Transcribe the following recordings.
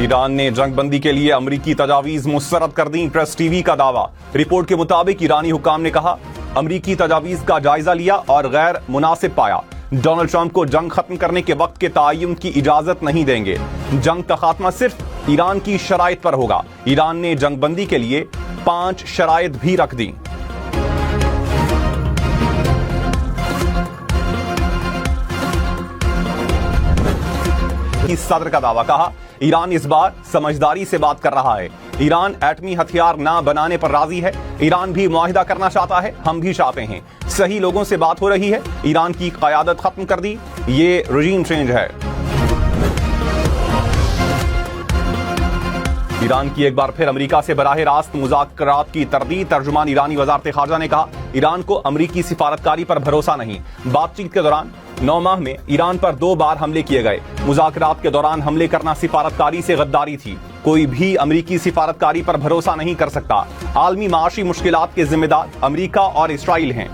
Iran ने जंगबंदी के लिए अमरीकी तजावीज मुस्तरद कर दी, प्रेस टीवी का दावा। रिपोर्ट के मुताबिक ईरानी हुकाम ने कहा, अमरीकी तजावीज का जायजा लिया और गैर मुनासिब पाया। डोनाल्ड ट्रंप को जंग खत्म करने के वक्त के तयन की इजाजत नहीं देंगे। जंग का खात्मा सिर्फ ईरान की शराइत पर होगा। ईरान ने जंगबंदी के लिए 5 शराइत भी रख दी। सदर का दावा, कहा ईरान इस बार समझदारी से बात कर रहा है। ईरान एटमी हथियार ना बनाने पर राजी है। ईरान भी मुआहिदा करना चाहता है, हम भी चाहते हैं। सही लोगों से बात हो रही है। ईरान की क़यादत खत्म कर दी। ये रजीम चेंज है। ईरान की एक बार फिर अमेरिका से बराह रास्त मुज़ाकरात की तरदीद। तर्जुमान ईरानी वज़ारत ख़ारजा ने कहा, ईरान को अमरीकी सिफारतकारी पर भरोसा नहीं। बातचीत के दौरान 9 माह में ईरान पर 2 बार हमले किए गए। मुज़ाकरात के दौरान हमले करना सिफारतकारी से गद्दारी थी। कोई भी अमरीकी सिफारतकारी पर भरोसा नहीं कर सकता। आलमी माशी मुश्किलात के जिम्मेदार अमरीका और इसराइल हैं।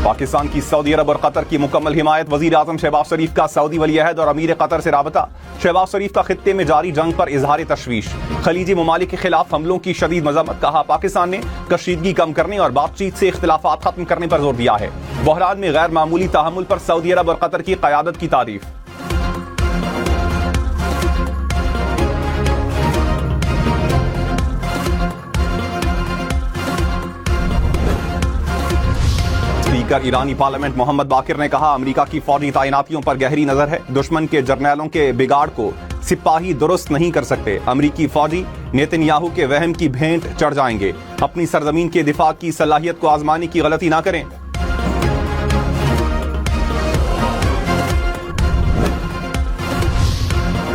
पाकिस्तान की सऊदी अरब और कतर की मुकम्मल हिमायत। वजीर आजम शहबाज शरीफ का सऊदी वली अहद और अमीर कतर से राबता। शहबाज शरीफ का खित्ते में जारी जंग पर इजहार तशवीश। खलीजी ममालिक के खिलाफ हमलों की शदीद मजम्मत। कहा, पाकिस्तान ने कशीदगी कम करने और बातचीत से इख्तिलाफात खत्म करने पर जोर दिया है। बहरान में गैर मामूली तहम्मुल पर सऊदी अरब और कतर की क़यादत की तारीफ। स्पीकर ईरानी पार्लियामेंट मोहम्मद बाकिर ने कहा, अमेरिका की फौजी तैनातियों पर गहरी नजर है। दुश्मन के जर्नैलों के बिगाड़ को सिपाही दुरुस्त नहीं कर सकते। अमेरिकी फौजी नेतन्याहू के वहम की भेंट चढ़ जाएंगे। अपनी सरजमीन के दिफा की सलाहियत को आजमाने की गलती ना करें।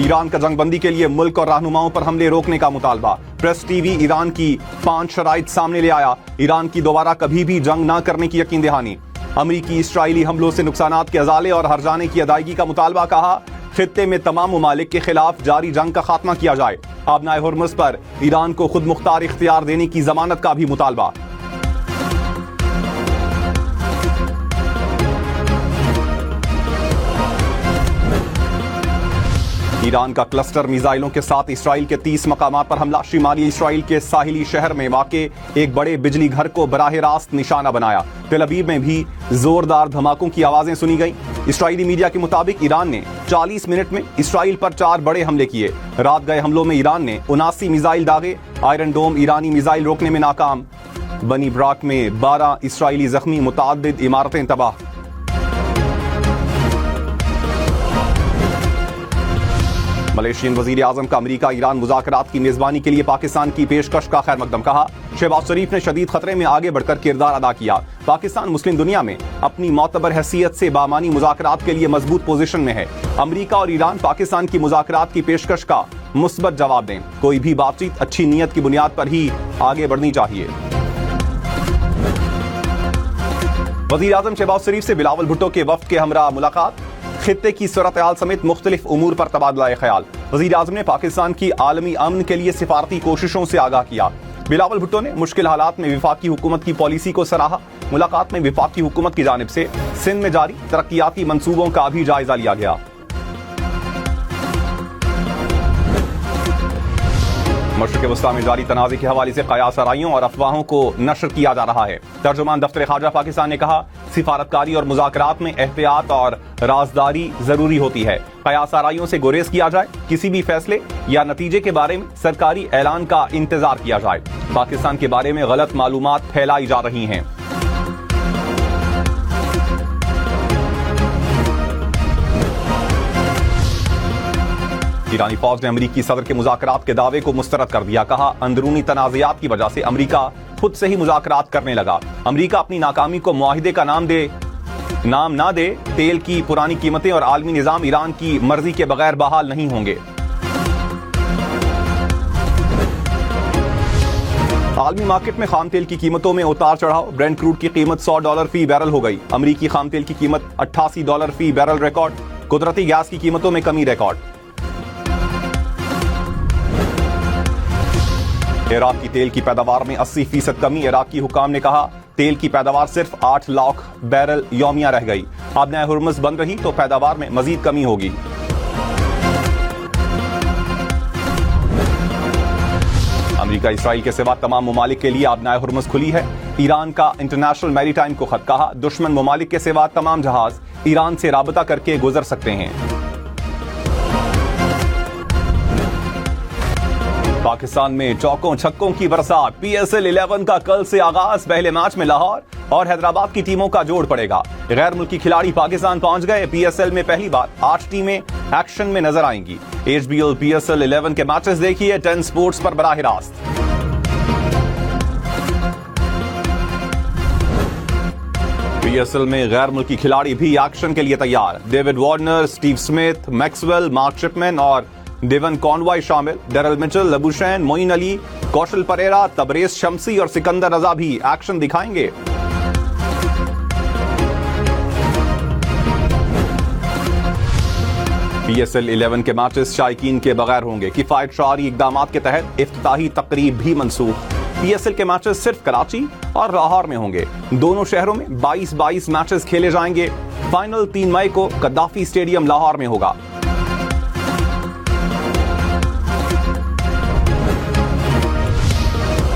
ईरान का जंगबंदी के लिए मुल्क और रहनुमाओं पर हमले रोकने का मुतालबा। प्रेस टीवी ईरान की 5 शराइत सामने ले आया। ईरान की दोबारा कभी भी जंग ना करने की यकीन दहानी। अमरीकी इसराइली हमलों से नुकसानात के अजाले और हर्जाने की अदायगी का मुतालबा। कहा, खित्ते में तमाम ममालिक के खिलाफ जारी जंग का खात्मा किया जाए। आबनाए हुर्मुज़ पर ईरान को खुद मुख्तार इख्तियार देने की जमानत का भी मुतालबा। ईरान का क्लस्टर मिसाइलों के साथ इसराइल के 30 मकामात पर हमला। शिमाली इसराइल के साहिली शहर में वाक़े एक बड़े बिजली घर को बराह रास्त निशाना बनाया। तेल अवीव में भी जोरदार धमाकों की आवाजें सुनी गईं। इसराइली मीडिया के मुताबिक ईरान ने 40 मिनट में इसराइल पर 4 बड़े हमले किए। रात गए हमलों में ईरान ने 79 मिसाइल दागे। आयरन डोम ईरानी मिसाइल रोकने में नाकाम। बनी ब्राक में 12 इसराइली जख्मी, मुताद्दिद इमारतें तबाह। मलेशियन वजीर आजम का अमेरिका ईरान मुज़ाकरात की मेजबानी के लिए पाकिस्तान की पेशकश का खैर मकदम। कहा, शहबाज शरीफ ने शदीद खतरे में आगे बढ़कर किरदार अदा किया। पाकिस्तान मुस्लिम दुनिया में अपनी मोतबर हैसियत से बामानी मुज़ाकरात के लिए मजबूत पोजीशन में है। अमेरिका और ईरान पाकिस्तान की मुज़ाकरात की पेशकश का मुस्बत जवाब दें। कोई भी बातचीत अच्छी नीयत की बुनियाद पर ही आगे बढ़नी चाहिए। वजीर आजम शहबाज शरीफ से बिलावल भुट्टो के वफ्द के हमरा मुलाकात। खित्ते की सूरत-ए-हाल समेत मुख्तलिफ उमूर पर तबादला ख्याल। वजीर आजम ने पाकिस्तान की आलमी अमन के लिए सिफारती कोशिशों से आगाह किया। बिलावल भुट्टो ने मुश्किल हालात में विफाकी हुकूमत की पॉलिसी को सराहा। मुलाकात में विफाकी हुकूमत की जानिब से सिंध में जारी तरक्याती मंसूबों का भी जायजा लिया गया। मशरिक़ वस्ता में जारी तनाज़े के हवाले से क़यास आराइयों और अफवाहों को नशर किया जा रहा है। तर्जुमान दफ्तर ख़ारजा पाकिस्तान ने कहा, सिफारतकारी और मुज़ाकरात में एहतियात और राजदारी जरूरी होती है। क़यास आराइयों से गुरेज किया जाए। किसी भी फैसले या नतीजे के बारे में सरकारी ऐलान का इंतजार किया जाए। पाकिस्तान के बारे में गलत मालूमात फैलाई जा रही हैं। ईरानी फौज ने अमरीकी सदर के मुज़ाकरात के दावे को मुस्तरद कर दिया। कहा, अंदरूनी तनाज़ात की वजह से अमरीका खुद से ही मुज़ाकरात करने लगा। अमरीका अपनी नाकामी को मुआहिदे का नाम ना दे। तेल की पुरानी कीमतें और आलमी निज़ाम ईरान की मर्जी के बगैर बहाल नहीं होंगे। आलमी मार्केट में खाम तेल की कीमतों में उतार चढ़ाव। ब्रेंट क्रूड की कीमत $100 फी बैरल हो गई। अमरीकी खाम तेल की कीमत $88 फी बैरल रिकॉर्ड। कुदरती गैस की कीमतों में कमी रिकॉर्ड। इराक की तेल की पैदावार में 80% कमी। इराकी हुकाम ने कहा तेल की पैदावार सिर्फ 8 लाख बैरल यौमिया रह गई। अब नया हुर्मुज़ बंद रही तो पैदावार में मजीद कमी होगी। अमेरिका इसराइल के सिवा तमाम ममालिक के लिए अब नया हुर्मुज़ खुली है। ईरान का इंटरनेशनल मैरीटाइम को खत, कहा दुश्मन ममालिक के सिवा तमाम जहाज ईरान से राबता करके गुजर सकते हैं। पाकिस्तान में चौकों छक्कों की बरसात। PSL 11 का कल से आगाज। पहले मैच में लाहौर और हैदराबाद की टीमों का जोड़ पड़ेगा। गैर मुल्की खिलाड़ी पाकिस्तान पहुंच गए। PSL में पहली बार 8 टीमें एक्शन में नजर आएंगी। HBL PSL 11 के मैचेस देखिए 10 स्पोर्ट्स पर बराह रास्त। PSL में गैर मुल्की खिलाड़ी भी एक्शन के लिए तैयार। David Warner, Steve Smith, Maxwell, Mark Chapman और डेवन कॉनवॉय शामिल। Daryl Mitchell, Labuschagne, Moeen Ali, Kaushal Perera, Tabraiz Shamsi और सिकंदर रजा भी एक्शन दिखाएंगे। PSL 11 के मैचेस शायकीन के बगैर होंगे। किफायत शारी इकदाम के तहत इफ्तिताही तकरीब भी मनसूख। PSL के मैचेस सिर्फ कराची और लाहौर में होंगे। दोनों शहरों में 22-22 मैचेस खेले जाएंगे। फाइनल 3 मई को गद्दाफी स्टेडियम लाहौर में होगा।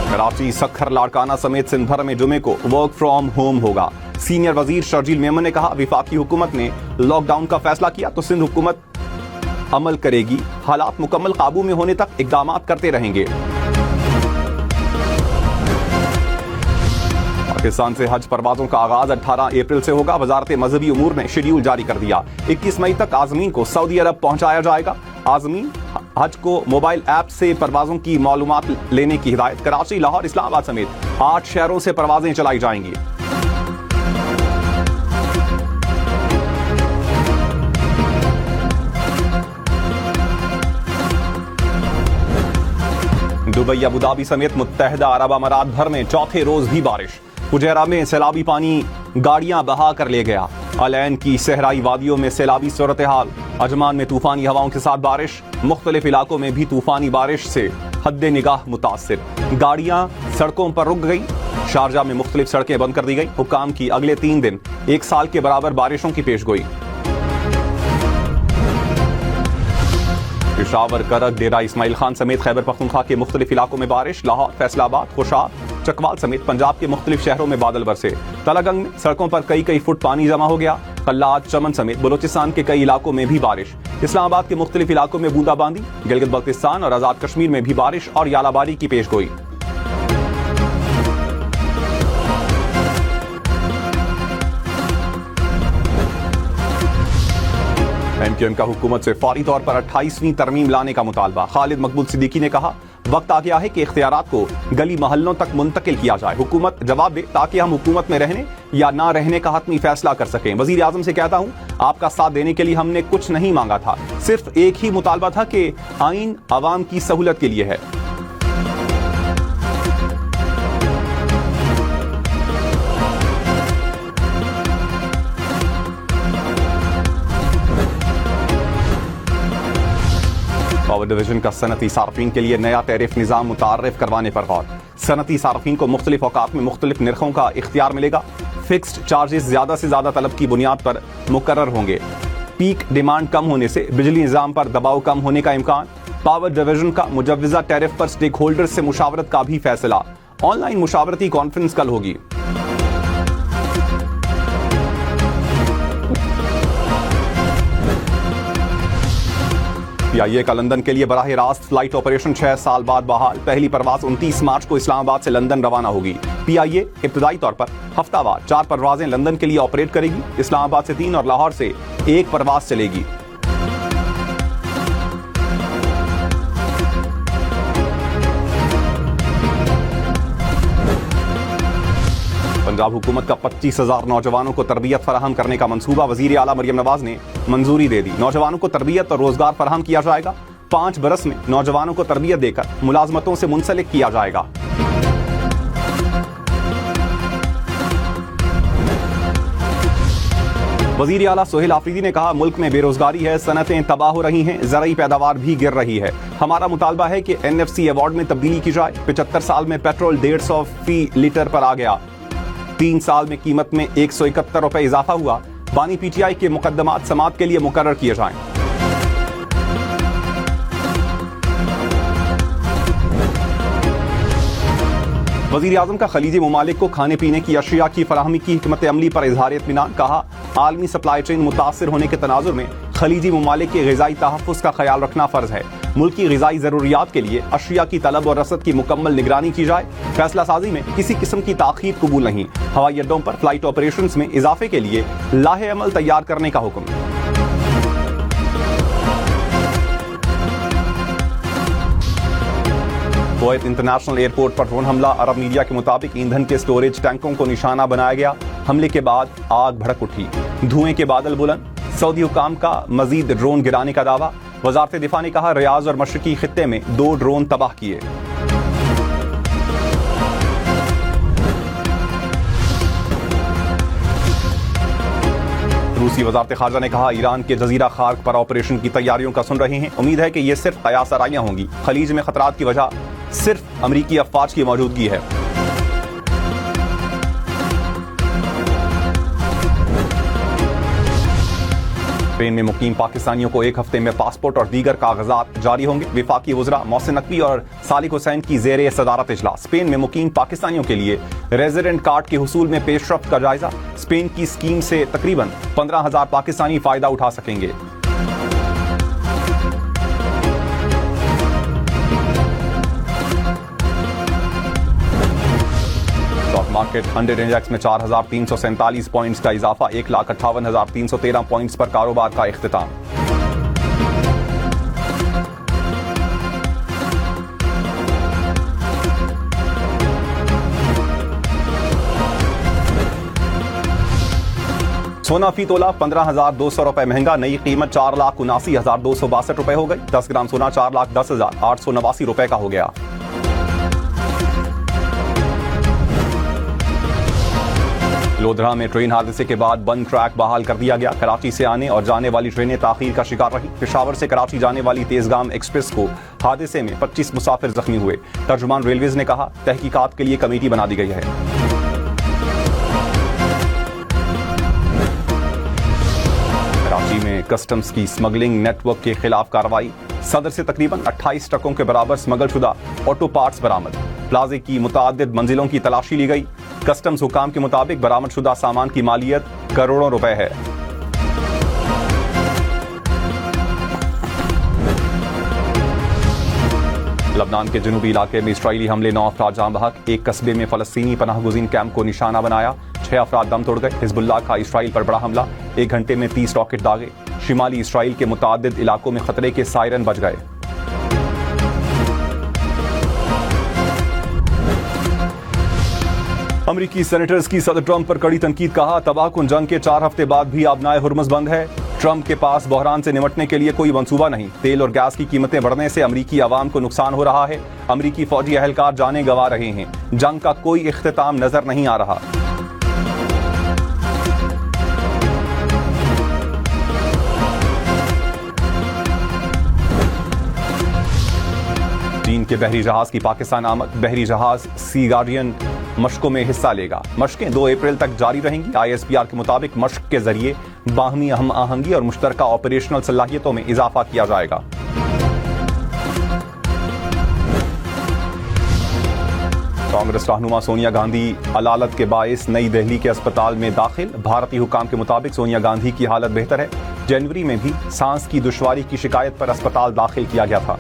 कराची, सखर, लाड़काना समेत सिंध भर में जुमे को वर्क फ्रॉम होम होगा। सीनियर वजीर शर्जील मेमन ने कहा विफाकी हुकूमत ने लॉकडाउन का फैसला किया तो सिंध हुकूमत अमल करेगी। हालात मुकम्मल काबू में होने तक इकदाम करते रहेंगे। पाकिस्तान से हज परवाजों का आगाज 18 अप्रैल से होगा। वजारत मजहबी उमूर ने शेड्यूल जारी कर दिया। 21 मई तक आजमीन को सऊदी अरब पहुंचाया जाएगा। आजमीन हज को मोबाइल ऐप से परवाजों की मालूमात लेने की हिदायत। कराची, लाहौर, इस्लामाबाद समेत 8 शहरों से परवाजें चलाई जाएंगी। दुबई, अबुधाबी समेत मुत्तहिदा अरब अमारात भर में चौथे रोज भी बारिश। फुजैरा में सैलाबी पानी गाड़ियां बहा कर ले गया। अलैन की सहराई वादियों में सैलाबी सूरत हाल। अजमान में तूफानी हवाओं के साथ बारिश। मुख्तलिफ इलाकों में भी तूफानी बारिश से हद निगाह मुतासिर। गाड़ियां सड़कों पर रुक गई। शारजा में मुख्तलिफ सड़कें बंद कर दी गई। हुक्काम की अगले 3 दिन 1 साल के बराबर बारिशों की पेशगोई। पेशावर, करक, डेरा इस्माइल खान समेत खैबर पख्तूनख्वा के मुख्तलिफ इलाकों में बारिश। लाहौर, फैसलाबाद, खुशाब, चकवाल समेत पंजाब के मुख्तलिफ शहरों में बादल बरसे। तलागंग में सड़कों पर कई फुट पानी जमा हो गया। कल्लाद, चमन समेत बलोचिस्तान के कई इलाकों में भी बारिश। इस्लामाबाद के मुख्तलिफ इलाकों में बूंदाबांदी। गिलगित बल्तिस्तान और आजाद कश्मीर में भी बारिश और यालाबारी की पेशगोई। MQM का हुकूमत से फौरी तौर पर 28वीं तरमीम लाने का मुतालबा। खालिद मकबूल सिद्दीकी ने कहा वक्त आ गया है कि इख्तियारात को गली महल्लों तक मुंतकिल किया जाए। हुकूमत जवाब दे ताकि हम हुकूमत में रहने या ना रहने का हतमी फैसला कर सकें। वजीर आजम से कहता हूं आपका साथ देने के लिए हमने कुछ नहीं मांगा था। सिर्फ एक ही मुतालबा था कि आइन अवाम की सहूलत के लिए है। पावर डिवीजन का सनती सार्फिन के लिए नया टैरिफ निज़ाम मुतारफ करवाने पर गौर। सनती सार्फिन को मुख्तलिफ औकात में मुख्तलिफ निर्खों का इख्तियार मिलेगा। फिक्स्ड चार्जेस ज्यादा से ज्यादा तलब की बुनियाद पर मुकर्रर होंगे। पीक डिमांड कम होने से बिजली निज़ाम पर दबाव कम होने का इम्कान। पावर डिवीजन का मुजव्वजा टैरिफ पर स्टेक होल्डर से मुशावरत का भी फैसला। ऑनलाइन मुशावरती कॉन्फ्रेंस कल होगी। PIA का लंदन के लिए बराह रास्त फ्लाइट ऑपरेशन 6 साल बाद बहाल। पहली परवाज 29 मार्च को इस्लामाबाद से लंदन रवाना होगी। PIA इब्तदाई तौर पर हफ्तावार 4 परवाजें लंदन के लिए ऑपरेट करेगी। इस्लामाबाद से 3 और लाहौर से 1 परवाज चलेगी। पंजाब हुकूमत का 25,000 नौजवानों को तरबियत फराहम करने का मंसूबा। वजीर आला मरियम नवाज ने मंजूरी दे दी। नौजवानों को तरबियत और रोजगार फराहम किया जाएगा। 5 बरस में नौजवानों को तरबियत देकर मुलाजमतों से मुंसलिक किया जाएगा। वजीर आला सोहेल आफरीदी ने कहा, मुल्क में बेरोजगारी है, सनतें तबाह हो रही हैं, ज़राई पैदावार भी गिर रही है। हमारा मुतालबा है कि NFC अवार्ड में तब्दीली की जाए। 75 साल में पेट्रोल 150 फी लीटर पर आ गया। 3 साल में कीमत में 171 रुपए इजाफा हुआ। बानी PTI के मुकदमात समात के लिए मुकर्रर किए जाएं। वज़ीर आज़म का खलीजी ममालिक को खाने पीने की अशिया की फराहमी की हिकमत अमली पर इजहार इत्मीनान। कहा, आलमी सप्लाई चेन मुतासिर होने के तनाजुर में खलीजी ममालिक के ग़िज़ाई तहफ़्फ़ुज़ का ख्याल रखना फ़र्ज है। मुल्क की ग़िज़ाई ज़रूरियात के लिए अशिया की तलब और रसद की मुकम्मल निगरानी की जाए। फैसला साजी में किसी किस्म की ताख़ीर कबूल नहीं। हवाई अड्डों पर फ़्लाइट ऑपरेशंस में इजाफे के लिए लाहे अमल तैयार करने का हुक्म। कुवैत इंटरनेशनल एयरपोर्ट पर ड्रोन हमला। अरब मीडिया के मुताबिक ईंधन के स्टोरेज टैंकों को निशाना बनाया गया। हमले के बाद आग भड़क उठी, धुएं के बादल बुलंद। सऊदी हुकाम का मजीद ड्रोन गिराने का दावा। वजारत दिफा ने कहा, रियाज और मशरकी खित्ते में 2 ड्रोन तबाह किए। रूसी वजारत खारजा ने कहा, ईरान के जजीरा खार्क पर ऑपरेशन की तैयारियों का सुन रहे हैं। उम्मीद है कि ये सिर्फ कयास आराइयां होंगी। खलीज में खतरात की वजह सिर्फ अमरीकी अफवाज की मौजूदगी है। स्पेन में मुकीम पाकिस्तानियों को 1 हफ्ते में पासपोर्ट और दीगर कागजात जारी होंगे। विफाकी वज़रा मोहसिन नकवी और सालिक हुसैन की ज़ेरे सदारत इजलास। स्पेन में मुकीम पाकिस्तानियों के लिए रेजिडेंट कार्ड के हुसूल में पेशरफ्त का जायजा। स्पेन की स्कीम से तकरीबन 15,000 पाकिस्तानी फायदा उठा सकेंगे। मार्केट 100 इंडेक्स में 4,347 पॉइंट्स का इजाफा। 1,58,313 पॉइंट्स पर कारोबार का इख्तिताम। सोना फी तोला 15,200 रुपए महंगा। नई कीमत 4,79,262 रुपए हो गई। 10 ग्राम सोना 4,10,889 रुपए का हो गया। लोधरा में ट्रेन हादसे के बाद बंद ट्रैक बहाल कर दिया गया। कराची से आने और जाने वाली ट्रेनें ताखीर का शिकार रही। पेशावर से कराची जाने वाली तेजगाम एक्सप्रेस को हादसे में 25 मुसाफिर जख्मी हुए। तर्जुमान रेलवेज ने कहा, तहकीकात के लिए कमेटी बना दी गई है। कराची में कस्टम्स की स्मगलिंग नेटवर्क के खिलाफ कार्रवाई। सदर से तकरीबन 28 ट्रकों के बराबर स्मगल शुदा ऑटो पार्ट्स बरामद। प्लाजे की मुतादिद मंजिलों की तलाशी ली गई। कस्टम्स हुकाम के मुताबिक बरामद शुदा सामान की मालियत करोड़ों रुपए है। लबनान के जनूबी इलाके में इस्राईली हमले, 9 अफराद जाँ बहक। एक कस्बे में फलस्तीनी पनाहगुज़ीन कैंप को निशाना बनाया। 6 अफराद दम तोड़ गए। हिजबुल्लाह का इसराइल पर बड़ा हमला। 1 घंटे में 30 रॉकेट दागे। शिमाली इसराइल के मुतादिद इलाकों में खतरे के सायरन बज गए। अमरीकी सेनेटर्स की सदर ट्रंप पर कड़ी तनकीद। कहा, तबाहकुन जंग के 4 हफ्ते बाद भी आबनाए हुर्मुज़ बंद है। ट्रंप के पास बहरान से निमटने के लिए कोई मंसूबा नहीं। तेल और गैस की कीमतें बढ़ने से अमरीकी आवाम को नुकसान हो रहा है। अमरीकी फौजी अहलकार जाने गंवा रहे हैं। जंग का कोई इख्तिताम नजर नहीं आ रहा। चीन के बहरी जहाज की पाकिस्तान आमद। बहरी जहाज सी गार्डियन मशकों में हिस्सा लेगा। मशकें 2 अप्रैल तक जारी रहेंगी। ISPR के मुताबिक मशक के जरिए बाहमी हम आहंगी और मुश्तरका ऑपरेशनल सलाहियतों में इजाफा किया जाएगा। कांग्रेस रहनुमा सोनिया गांधी अलालत के बायस नई दिल्ली के अस्पताल में दाखिल। भारतीय हुकाम के मुताबिक सोनिया गांधी की हालत बेहतर है। जनवरी में भी सांस की दुश्वारी की शिकायत पर अस्पताल दाखिल किया गया था।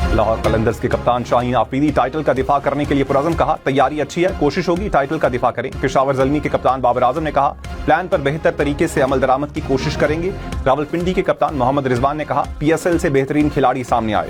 लाहौर कलंदर्स के कप्तान शाहीन आफरीदी टाइटल का दिफा करने के लिए पुरअज़्म। कहा, तैयारी अच्छी है, कोशिश होगी टाइटल का दिफा करें। पेशावर ज़ल्मी के कप्तान बाबर आजम ने कहा, प्लान पर बेहतर तरीके से अमल दरामद की कोशिश करेंगे। रावलपिंडी के कप्तान मोहम्मद रिजवान ने कहा, PSL से बेहतरीन खिलाड़ी सामने आए।